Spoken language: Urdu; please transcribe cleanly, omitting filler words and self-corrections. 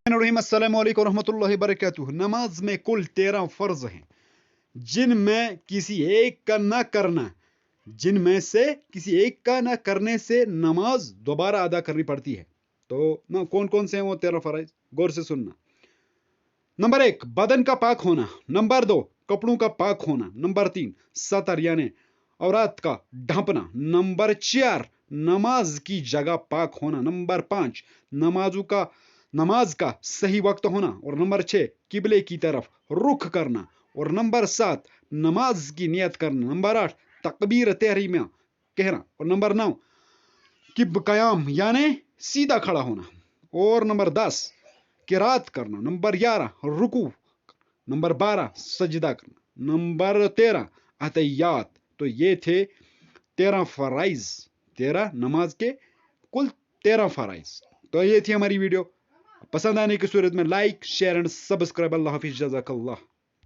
السلام علیکم ورحمۃ اللہ وبرکاتہ۔ نماز میں کل 13 فرض ہیں جن میں کسی ایک کا نہ کرنا جن میں سے کسی ایک کا نہ کرنے سے نماز دوبارہ ادا کرنی پڑتی ہے۔ تو نہ کون کون سے ہیں وہ 13 فرائض، غور سے سننا۔ نمبر 1 بدن کا پاک ہونا، نمبر 2 کپڑوں کا پاک ہونا، نمبر 3 سطر یعنی عورت کا ڈھانپنا، نمبر 4 نماز کی جگہ پاک ہونا، نمبر 5 نماز کا صحیح وقت ہونا، اور نمبر 6 قبلے کی طرف رخ کرنا، اور نمبر 7 نماز کی نیت کرنا، نمبر 8 تکبیر تحریمہ کہنا، اور نمبر 9 قیام یعنی سیدھا کھڑا ہونا، اور نمبر 10 قرات کرنا، نمبر 11 رکوع، نمبر 12 سجدہ کرنا، نمبر 13 عطیات۔ تو یہ تھے 13 فرائض، 13 نماز کے کل 13 فرائض۔ تو یہ تھی ہماری ویڈیو، پسند آنے کی صورت میں لائک شیئر اینڈ سبسکرائب۔ اللہ حافظ، جزاک اللہ۔